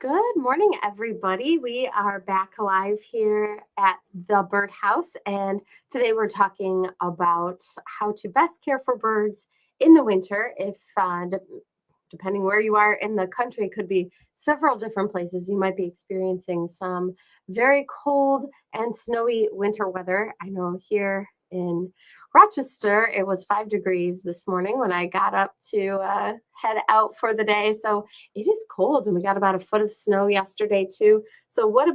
Good morning, everybody. We are back live here at the birdhouse, and today we're talking about how to best care for birds in the winter. If depending where you are in the country, it could be several different places. You might be experiencing some very cold and snowy winter weather. I know here in Rochester, it was 5 degrees this morning when I got up to head out for the day. So it is cold, and we got about a foot of snow yesterday too. So what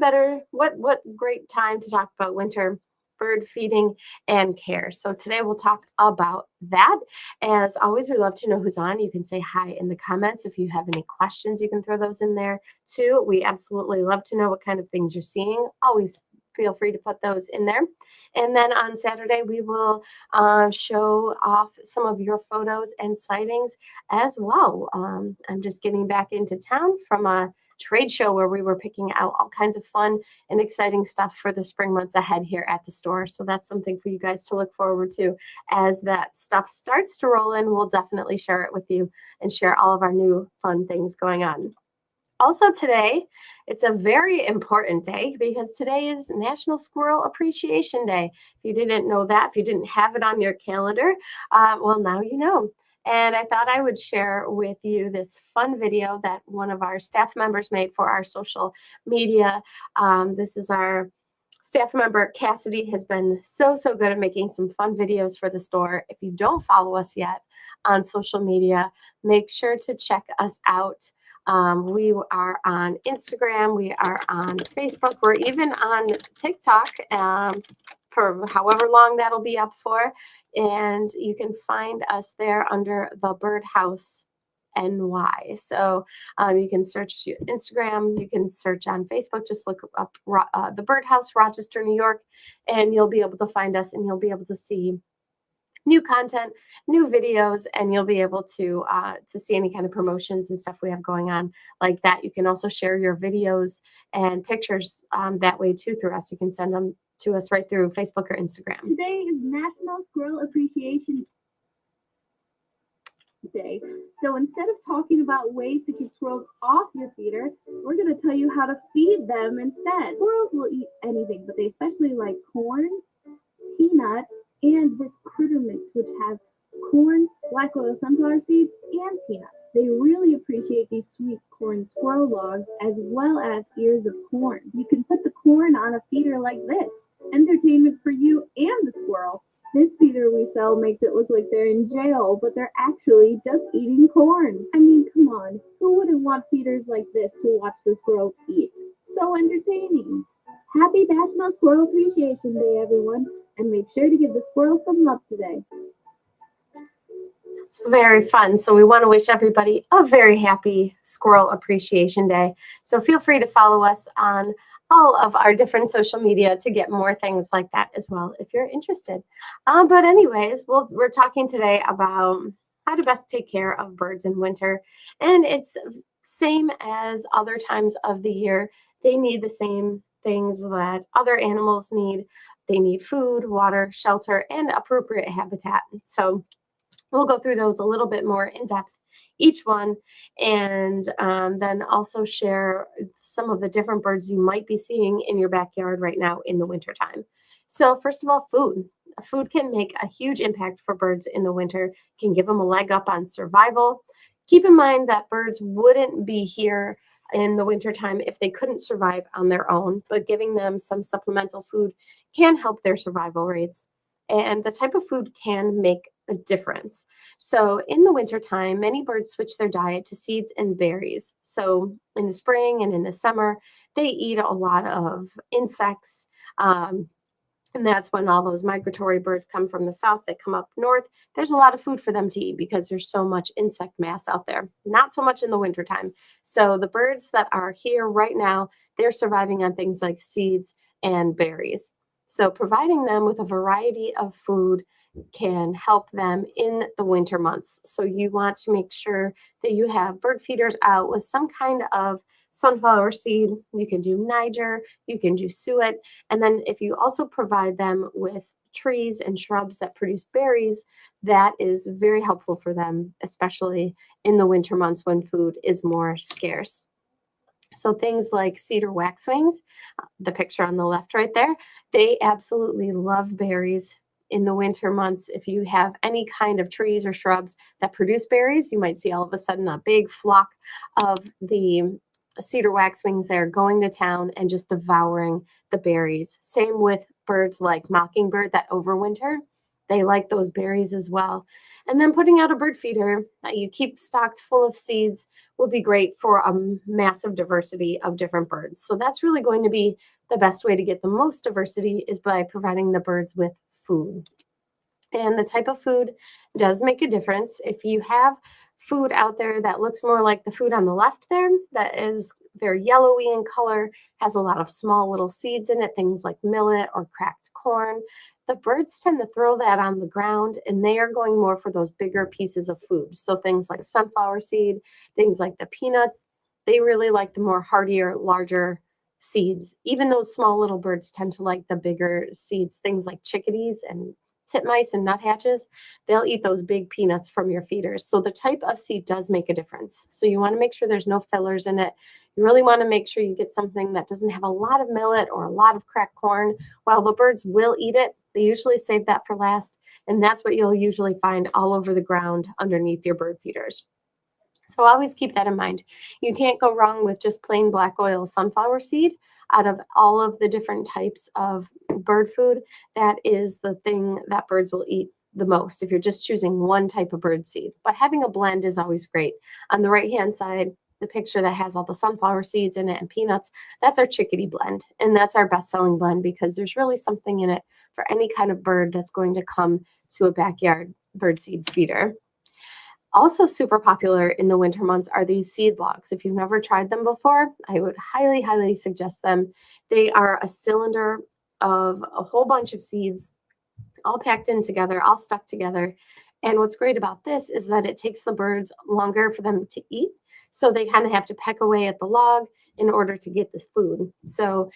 great time to talk about winter bird feeding and care. So today we'll talk about that. As always, we love to know who's on. You can say hi in the comments. If you have any questions, you can throw those in there too. We absolutely love to know what kind of things you're seeing. Always feel free to put those in there. And then on Saturday, we will show off some of your photos and sightings as well. I'm just getting back into town from a trade show where we were picking out all kinds of fun and exciting stuff for the spring months ahead here at the store. So that's something for you guys to look forward to as that stuff starts to roll in. We'll definitely share it with you and share all of our new fun things going on. Also today, it's a very important day because today is National Squirrel Appreciation Day. If you didn't know that, if you didn't have it on your calendar, well, now you know. And I thought I would share with you this fun video that one of our staff members made for our social media. This is our staff member, Cassidy, has been so good at making some fun videos for the store. If you don't follow us yet on social media, make sure to check us out. We are on Instagram, we are on Facebook, we're even on TikTok for however long that'll be up for. And you can find us there under the Birdhouse NY. So you can search Instagram, you can search on Facebook, just look up the Birdhouse, Rochester, New York, and you'll be able to find us and you'll be able to see new content, new videos, and you'll be able to see any kind of promotions and stuff we have going on like that. You can also share your videos and pictures that way too through us. You can send them to us right through Facebook or Instagram. Today is National Squirrel Appreciation Day. So instead of talking about ways to keep squirrels off your feeder, we're going to tell you how to feed them instead. Squirrels will eat anything, but they especially like corn, peanuts, and this critter mix, which has corn, black oil sunflower seeds, and peanuts. They really appreciate these sweet corn squirrel logs as well as ears of corn. You can put the corn on a feeder like this. Entertainment for you and the squirrel. This feeder we sell makes it look like they're in jail, but they're actually just eating corn. I mean, come on, who wouldn't want feeders like this to watch the squirrels eat? So entertaining. Happy National Squirrel Appreciation Day, everyone, and make sure to give the squirrels some love today. It's very fun. So we want to wish everybody a very happy Squirrel Appreciation Day. So feel free to follow us on all of our different social media to get more things like that as well if you're interested. But anyways, we're talking today about how to best take care of birds in winter. And it's same as other times of the year. They need the same things that other animals need. They need food, water, shelter, and appropriate habitat. So we'll go through those a little bit more in depth, each one, and then also share some of the different birds you might be seeing in your backyard right now in the wintertime. So first of all, food. Food can make a huge impact for birds in the winter, can give them a leg up on survival. Keep in mind that birds wouldn't be here in the wintertime if they couldn't survive on their own, but giving them some supplemental food can help their survival rates. And the type of food can make a difference. So in the wintertime, many birds switch their diet to seeds and berries. So in the spring and in the summer, they eat a lot of insects. And that's when all those migratory birds come from the south that come up north. There's a lot of food for them to eat because there's so much insect mass out there. Not so much in the wintertime. So the birds that are here right now, they're surviving on things like seeds and berries. So providing them with a variety of food can help them in the winter months. So you want to make sure that you have bird feeders out with some kind of sunflower seed. You can do Niger, you can do suet. And then if you also provide them with trees and shrubs that produce berries, that is very helpful for them, especially in the winter months when food is more scarce. So things like cedar waxwings, the picture on the left right there, they absolutely love berries in the winter months. If you have any kind of trees or shrubs that produce berries, you might see all of a sudden a big flock of the cedar waxwings there going to town and just devouring the berries. Same with birds like mockingbird that overwinter. They like those berries as well. And then putting out a bird feeder that you keep stocked full of seeds will be great for a massive diversity of different birds. So that's really going to be the best way to get the most diversity is by providing the birds with food. And the type of food does make a difference. If you have food out there that looks more like the food on the left there, that is very yellowy in color, has a lot of small little seeds in it, things like millet or cracked corn, the birds tend to throw that on the ground and they are going more for those bigger pieces of food. So things like sunflower seed, things like the peanuts, they really like the more hardier, larger seeds. Even those small little birds tend to like the bigger seeds, things like chickadees and titmice and nuthatches, they'll eat those big peanuts from your feeders. So the type of seed does make a difference. So you want to make sure there's no fillers in it. You really want to make sure you get something that doesn't have a lot of millet or a lot of cracked corn. While the birds will eat it, they usually save that for last. And that's what you'll usually find all over the ground underneath your bird feeders. So always keep that in mind. You can't go wrong with just plain black oil sunflower seed. Out of all of the different types of bird food, that is the thing that birds will eat the most if you're just choosing one type of bird seed. But having a blend is always great. On the right-hand side, the picture that has all the sunflower seeds in it and peanuts, that's our chickadee blend. And that's our best-selling blend because there's really something in it for any kind of bird that's going to come to a backyard birdseed feeder. Also super popular in the winter months are these seed logs. If you've never tried them before, I would highly, highly suggest them. They are a cylinder of a whole bunch of seeds all packed in together, all stuck together. And what's great about this is that it takes the birds longer for them to eat. So they kind of have to peck away at the log in order to get the food. So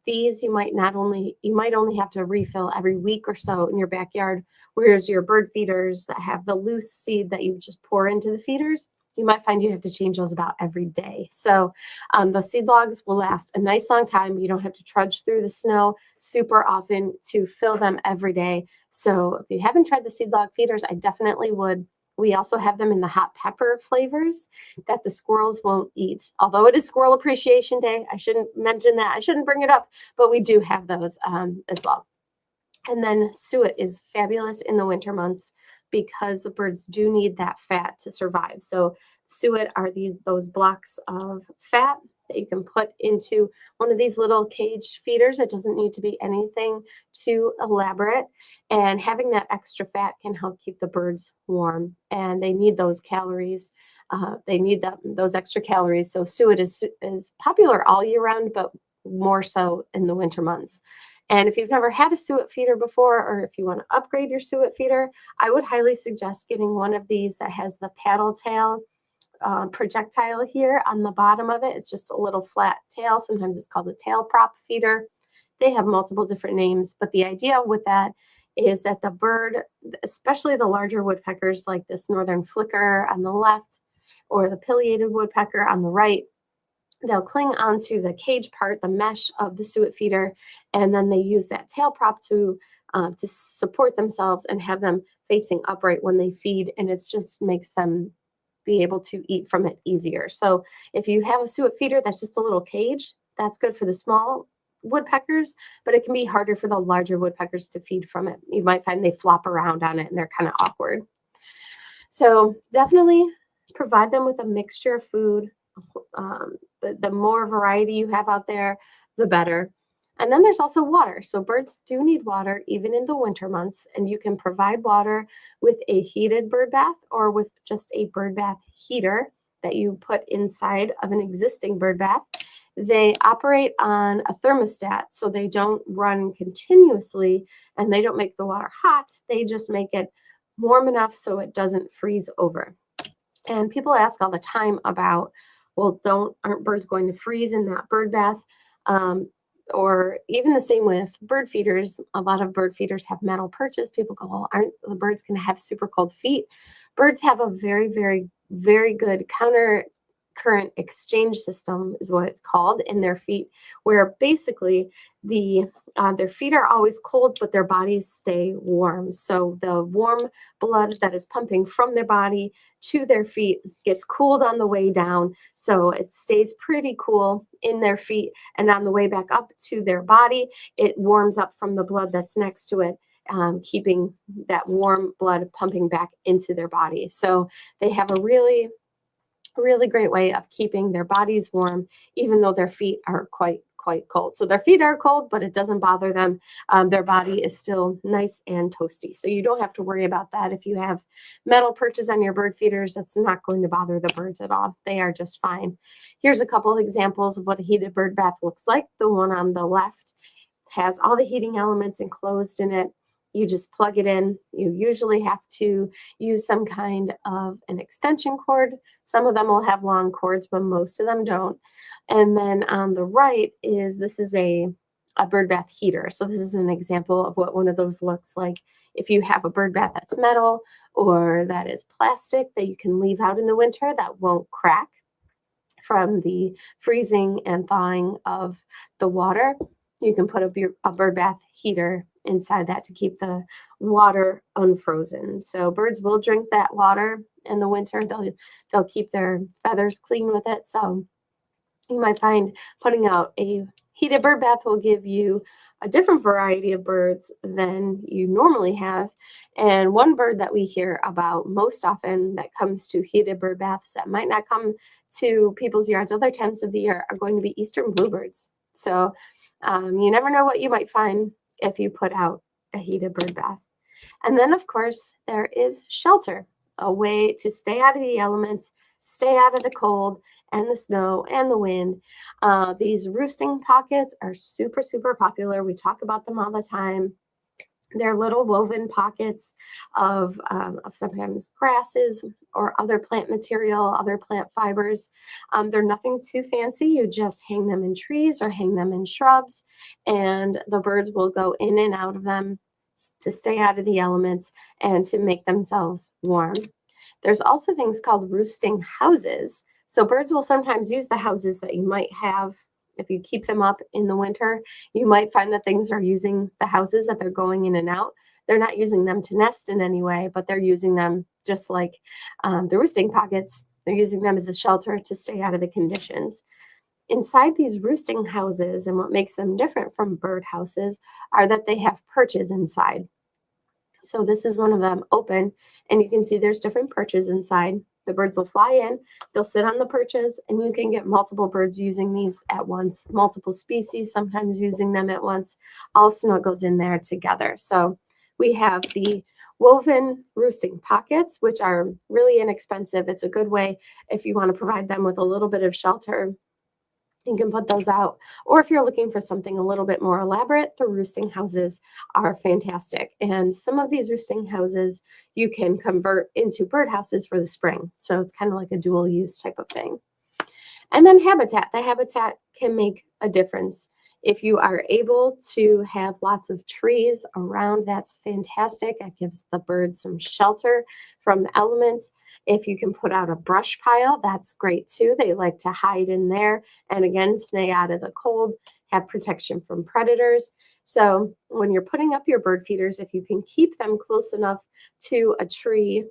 these you might only have to refill every week or so in your backyard. Whereas your bird feeders that have the loose seed that you just pour into the feeders, you might find you have to change those about every day. So the seed logs will last a nice long time. You don't have to trudge through the snow super often to fill them every day. So if you haven't tried the seed log feeders, I definitely would. We also have them in the hot pepper flavors that the squirrels won't eat. Although it is Squirrel Appreciation Day, I shouldn't mention that. I shouldn't bring it up, but we do have those as well. And then suet is fabulous in the winter months because the birds do need that fat to survive. So suet are those blocks of fat that you can put into one of these little cage feeders. It doesn't need to be anything too elaborate. And having that extra fat can help keep the birds warm. And they need those calories. They need those extra calories. So suet is popular all year round, but more so in the winter months. And if you've never had a suet feeder before, or if you want to upgrade your suet feeder, I would highly suggest getting one of these that has the paddle tail projectile here on the bottom of it. It's just a little flat tail. Sometimes it's called a tail prop feeder. They have multiple different names, but the idea with that is that the bird, especially the larger woodpeckers like this northern flicker on the left or the pileated woodpecker on the right, they'll cling onto the cage part, the mesh of the suet feeder, and then they use that tail prop to support themselves and have them facing upright when they feed, and it just makes them be able to eat from it easier. So if you have a suet feeder that's just a little cage, that's good for the small woodpeckers, but it can be harder for the larger woodpeckers to feed from it. You might find they flop around on it and they're kind of awkward. So definitely provide them with a mixture of food. The more variety you have out there, the better. And then there's also water. So birds do need water even in the winter months, and you can provide water with a heated bird bath or with just a bird bath heater that you put inside of an existing bird bath. They operate on a thermostat, so they don't run continuously and they don't make the water hot. They just make it warm enough so it doesn't freeze over. And people ask all the time about, well, aren't birds going to freeze in that bird bath? Or even the same with bird feeders. A lot of bird feeders have metal perches. People go, well, aren't the birds going to have super cold feet? Birds have a very, very, very good current exchange system is what it's called in their feet, where basically their feet are always cold, but their bodies stay warm. So the warm blood that is pumping from their body to their feet gets cooled on the way down. So it stays pretty cool in their feet. And on the way back up to their body, it warms up from the blood that's next to it, keeping that warm blood pumping back into their body. So they have a really great way of keeping their bodies warm, even though their feet are quite cold. So their feet are cold, but it doesn't bother them. Their body is still nice and toasty. So you don't have to worry about that. If you have metal perches on your bird feeders, that's not going to bother the birds at all. They are just fine. Here's a couple of examples of what a heated bird bath looks like. The one on the left has all the heating elements enclosed in it. You just plug it in. You usually have to use some kind of an extension cord. Some of them will have long cords, but most of them don't. And then on the right this is a bird bath heater. So this is an example of what one of those looks like. If you have a bird bath that's metal or that is plastic that you can leave out in the winter that won't crack from the freezing and thawing of the water, you can put a bird bath heater inside that to keep the water unfrozen. So birds will drink that water in the winter. They'll keep their feathers clean with it. So you might find putting out a heated bird bath will give you a different variety of birds than you normally have. And one bird that we hear about most often that comes to heated bird baths that might not come to people's yards other times of the year are going to be eastern bluebirds. So you never know what you might find if you put out a heated bird bath. And then, of course, there is shelter, a way to stay out of the elements, stay out of the cold and the snow and the wind. These roosting pockets are super popular. We talk about them all the time. They're little woven pockets of sometimes grasses or other plant material, other plant fibers. They're nothing too fancy. You just hang them in trees or hang them in shrubs, and the birds will go in and out of them to stay out of the elements and to make themselves warm. There's also things called roosting houses. So birds will sometimes use the houses that you might have. If you keep them up in the winter, you might find that things are using the houses that they're going in and out. They're not using them to nest in any way, but they're using them just like the roosting pockets. They're using them as a shelter to stay out of the conditions. Inside these roosting houses, and what makes them different from bird houses, are that they have perches inside. So this is one of them open, and you can see there's different perches inside. The birds will fly in, they'll sit on the perches, and you can get multiple birds using these at once, multiple species, sometimes using them at once, all snuggled in there together. So we have the woven roosting pockets, which are really inexpensive. It's a good way if you want to provide them with a little bit of shelter. You can put those out. Or if you're looking for something a little bit more elaborate, the roosting houses are fantastic. And some of these roosting houses you can convert into bird houses for the spring. So it's kind of like a dual use type of thing. And then habitat. The habitat can make a difference. If you are able to have lots of trees around, that's fantastic. That gives the birds some shelter from the elements. If you can put out a brush pile, that's great too. They like to hide in there and again, stay out of the cold, have protection from predators. So when you're putting up your bird feeders, if you can keep them close enough to a tree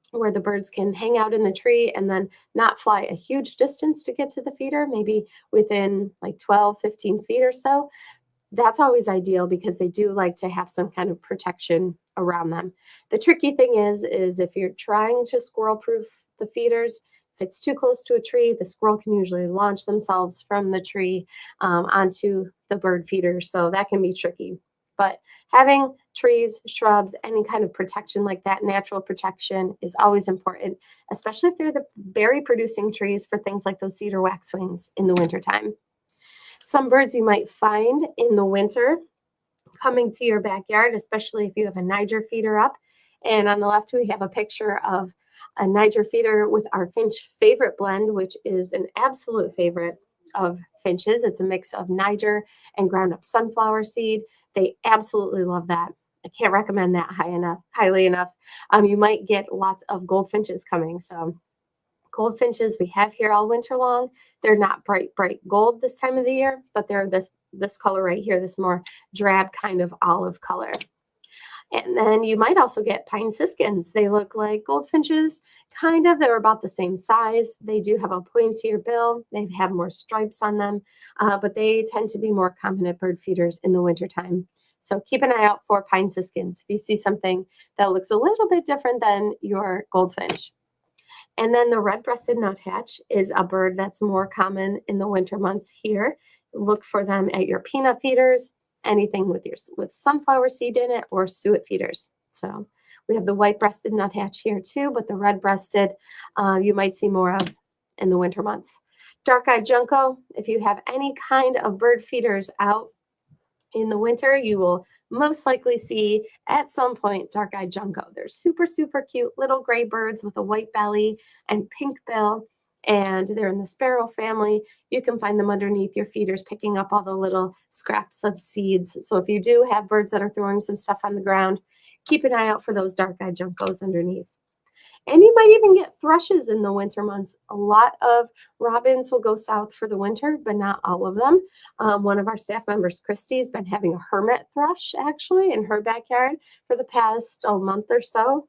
where the birds can hang out in the tree and then not fly a huge distance to get to the feeder, maybe within like 12, 15 feet or so, that's always ideal because they do like to have some kind of protection around them. The tricky thing is if you're trying to squirrel proof the feeders, if it's too close to a tree, the squirrel can usually launch themselves from the tree onto the bird feeder. So that can be tricky. But having trees, shrubs, any kind of protection like that, natural protection, is always important, especially if they're the berry producing trees for things like those cedar waxwings in the wintertime. Some birds you might find in the winter coming to your backyard, especially if you have a Niger feeder up. And on the left, we have a picture of a Niger feeder with our finch favorite blend, which is an absolute favorite of finches. It's a mix of Niger and ground up sunflower seed. They absolutely love that. I can't recommend that highly enough. You might get lots of goldfinches coming, so Goldfinches we have here all winter long. They're not bright, bright gold this time of the year, but they're this color right here, this more drab kind of olive color. And then you might also get pine siskins. They look like goldfinches, kind of. They're about the same size. They do have a pointier bill. They have more stripes on them, but they tend to be more common at bird feeders in the wintertime. So keep an eye out for pine siskins if you see something that looks a little bit different than your goldfinch. And then the red-breasted nuthatch is a bird that's more common in the winter months here. Look for them at your peanut feeders, anything with sunflower seed in it, or suet feeders. So we have the white-breasted nuthatch here too, but the red-breasted you might see more of in the winter months. Dark-eyed junco, if you have any kind of bird feeders out in the winter, you will most likely see at some point dark-eyed junco. They're super, super cute little gray birds with a white belly and pink bill, and they're in the sparrow family. You can find them underneath your feeders, picking up all the little scraps of seeds. So if you do have birds that are throwing some stuff on the ground, keep an eye out for those dark-eyed juncos underneath. And you might even get thrushes in the winter months. A lot of robins will go south for the winter, but not all of them. One of our staff members, Christy, has been having a hermit thrush actually in her backyard for the past month or so.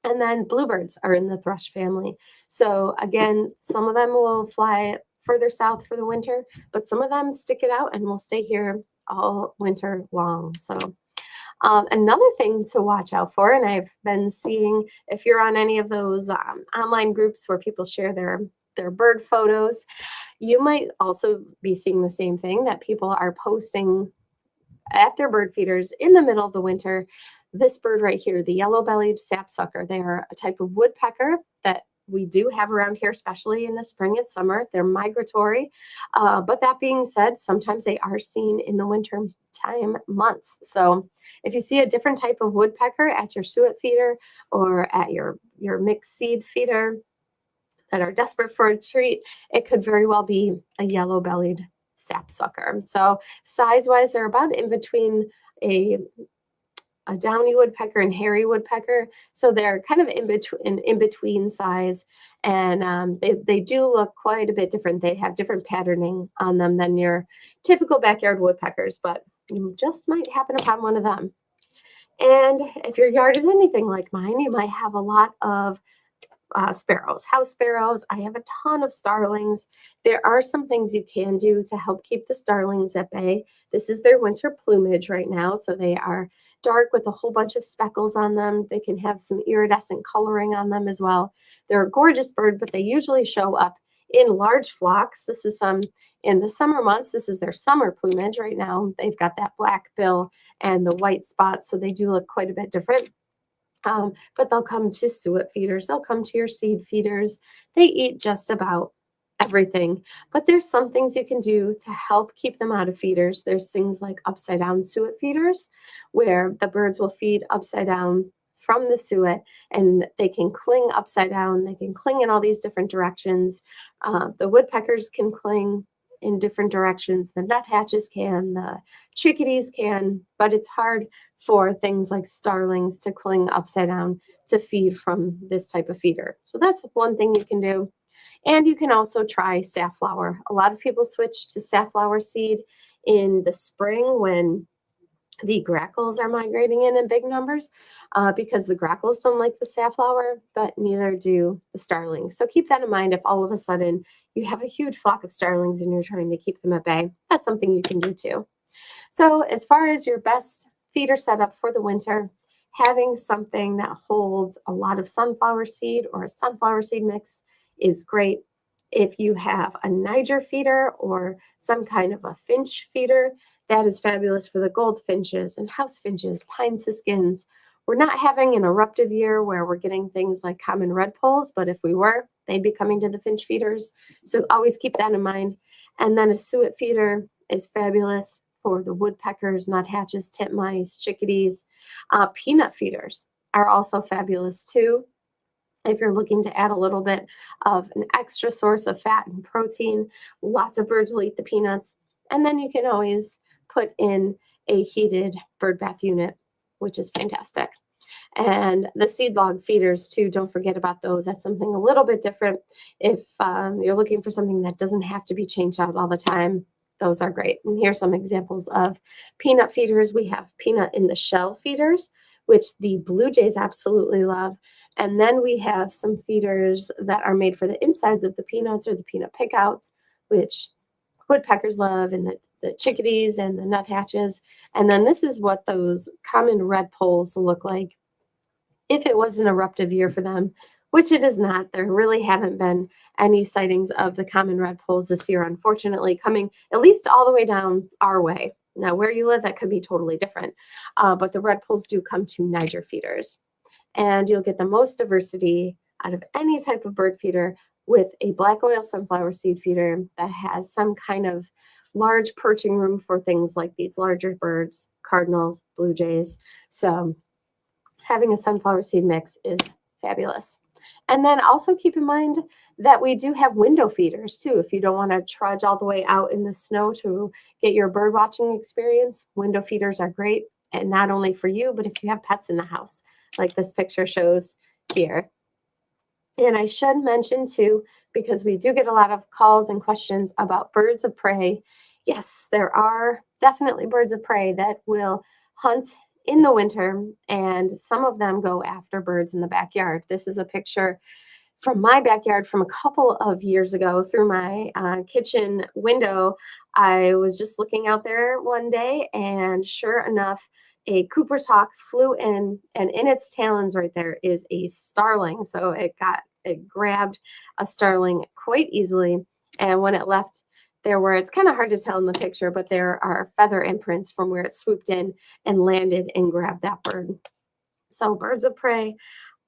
And then bluebirds are in the thrush family. So again, some of them will fly further south for the winter, but some of them stick it out and will stay here all winter long. So another thing to watch out for, and I've been seeing if you're on any of those online groups where people share their bird photos, you might also be seeing the same thing, that people are posting at their bird feeders in the middle of the winter. This bird right here, the yellow-bellied sapsucker, they are a type of woodpecker that we do have around here, especially in the spring and summer. They're migratory. But that being said, sometimes they are seen in the winter time months. So if you see a different type of woodpecker at your suet feeder or at your mixed seed feeder that are desperate for a treat, it could very well be a yellow-bellied sapsucker. So size-wise, they're about in between a downy woodpecker and hairy woodpecker. So they're kind of in between size, and they do look quite a bit different. They have different patterning on them than your typical backyard woodpeckers, but you just might happen upon one of them. And if your yard is anything like mine, you might have a lot of sparrows, house sparrows. I have a ton of starlings. There are some things you can do to help keep the starlings at bay. This is their winter plumage right now, so they are dark with a whole bunch of speckles on them. They can have some iridescent coloring on them as well. They're a gorgeous bird, but they usually show up in large flocks. This is in the summer months. This is their summer plumage right now. They've got that black bill and the white spots, so they do look quite a bit different. But they'll come to suet feeders. They'll come to your seed feeders. They eat just about everything. But there's some things you can do to help keep them out of feeders. There's things like upside down suet feeders, where the birds will feed upside down from the suet, and they can cling upside down. They can cling in all these different directions. The woodpeckers can cling in different directions. The nuthatches can, the chickadees can, but it's hard for things like starlings to cling upside down to feed from this type of feeder. So that's one thing you can do. And you can also try safflower. A lot of people switch to safflower seed in the spring when the grackles are migrating in big numbers, because the grackles don't like the safflower, but neither do the starlings. So keep that in mind if all of a sudden you have a huge flock of starlings and you're trying to keep them at bay. That's something you can do too. So as far as your best feeder setup for the winter, having something that holds a lot of sunflower seed or a sunflower seed mix is great. If you have a Niger feeder or some kind of a finch feeder, that is fabulous for the goldfinches and house finches, pine siskins. We're not having an eruptive year where we're getting things like common redpolls, but if we were, they'd be coming to the finch feeders. So always keep that in mind. And then a suet feeder is fabulous for the woodpeckers, nuthatches, titmice, chickadees. Peanut feeders are also fabulous too, if you're looking to add a little bit of an extra source of fat and protein. Lots of birds will eat the peanuts. And then you can always put in a heated bird bath unit, which is fantastic. And the seed log feeders too, don't forget about those. That's something a little bit different. If you're looking for something that doesn't have to be changed out all the time, those are great. And here's some examples of peanut feeders. We have peanut in the shell feeders, which the blue jays absolutely love. And then we have some feeders that are made for the insides of the peanuts or the peanut pickouts, which woodpeckers love, and the chickadees and the nuthatches. And then this is what those common red poles look like if it was an eruptive year for them, which it is not. There really haven't been any sightings of the common red poles this year, unfortunately, coming at least all the way down our way. Now, where you live, that could be totally different. But the red poles do come to Niger feeders. And you'll get the most diversity out of any type of bird feeder with a black oil sunflower seed feeder that has some kind of large perching room for things like these larger birds, cardinals, blue jays. So having a sunflower seed mix is fabulous. And then also keep in mind that we do have window feeders too. If you don't want to trudge all the way out in the snow to get your bird watching experience, window feeders are great. And not only for you, but if you have pets in the house, like this picture shows here. And I should mention too, because we do get a lot of calls and questions about birds of prey. Yes, there are definitely birds of prey that will hunt in the winter, and some of them go after birds in the backyard. This is a picture from my backyard from a couple of years ago through my kitchen window. I was just looking out there one day, and sure enough, a Cooper's hawk flew in, and in its talons right there is a starling. So it grabbed a starling quite easily, and when it left, it's kind of hard to tell in the picture, but there are feather imprints from where it swooped in and landed and grabbed that bird. So birds of prey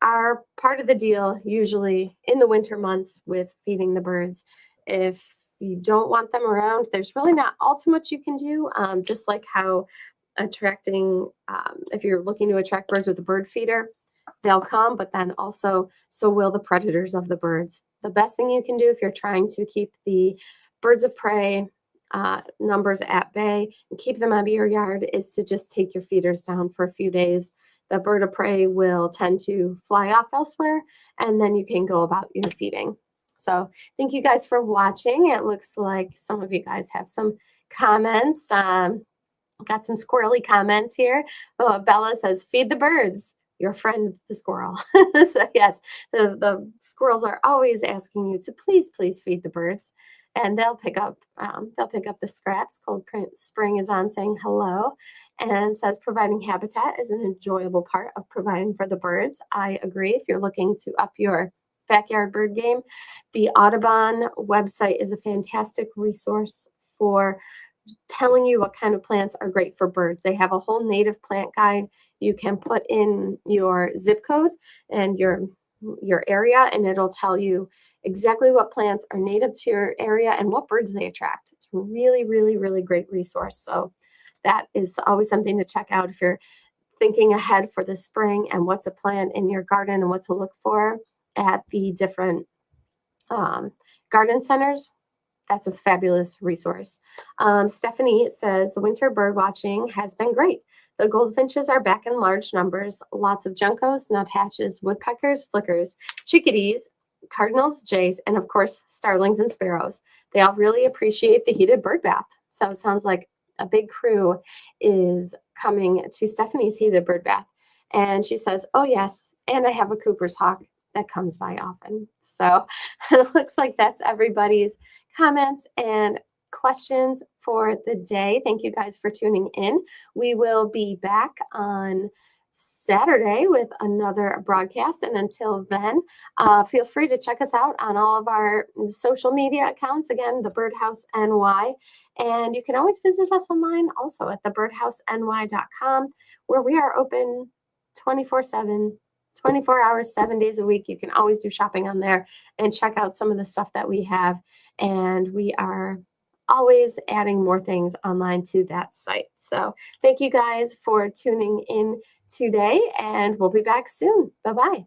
are part of the deal usually in the winter months with feeding the birds. If you don't want them around, there's really not all too much you can do, just like how if you're looking to attract birds with a bird feeder, they'll come, but then also so will the predators of the birds. The best thing you can do if you're trying to keep the birds of prey numbers at bay and keep them out of your yard is to just take your feeders down for a few days. The bird of prey will tend to fly off elsewhere, and then you can go about your feeding. So thank you guys for watching. It looks like some of you guys have some comments. Got some squirrely comments here. Oh, Bella says, feed the birds, your friend the squirrel. So yes, the squirrels are always asking you to please feed the birds, and they'll pick up the scraps. Cold Spring is on saying hello and says providing habitat is an enjoyable part of providing for the birds. I agree. If you're looking to up your backyard bird game, the Audubon website is a fantastic resource for telling you what kind of plants are great for birds. They have a whole native plant guide. You can put in your zip code and your area, and it'll tell you exactly what plants are native to your area and what birds they attract. It's a really, really, really great resource. So that is always something to check out if you're thinking ahead for the spring and what's a plant in your garden and what to look for at the different garden centers. That's a fabulous resource. Stephanie says the winter bird watching has been great. The goldfinches are back in large numbers. Lots of juncos, nuthatches, woodpeckers, flickers, chickadees, cardinals, jays, and of course, starlings and sparrows. They all really appreciate the heated bird bath. So it sounds like a big crew is coming to Stephanie's heated bird bath. And she says, oh yes, and I have a Cooper's hawk that comes by often. So it looks like that's everybody's comments and questions for the day. Thank you guys for tuning in. We will be back on Saturday with another broadcast. And until then, feel free to check us out on all of our social media accounts. Again, the Birdhouse NY. And you can always visit us online also at thebirdhouseny.com, where we are open 24/7. 24 hours, 7 days a week. You can always do shopping on there and check out some of the stuff that we have. And we are always adding more things online to that site. So thank you guys for tuning in today, and we'll be back soon. Bye-bye.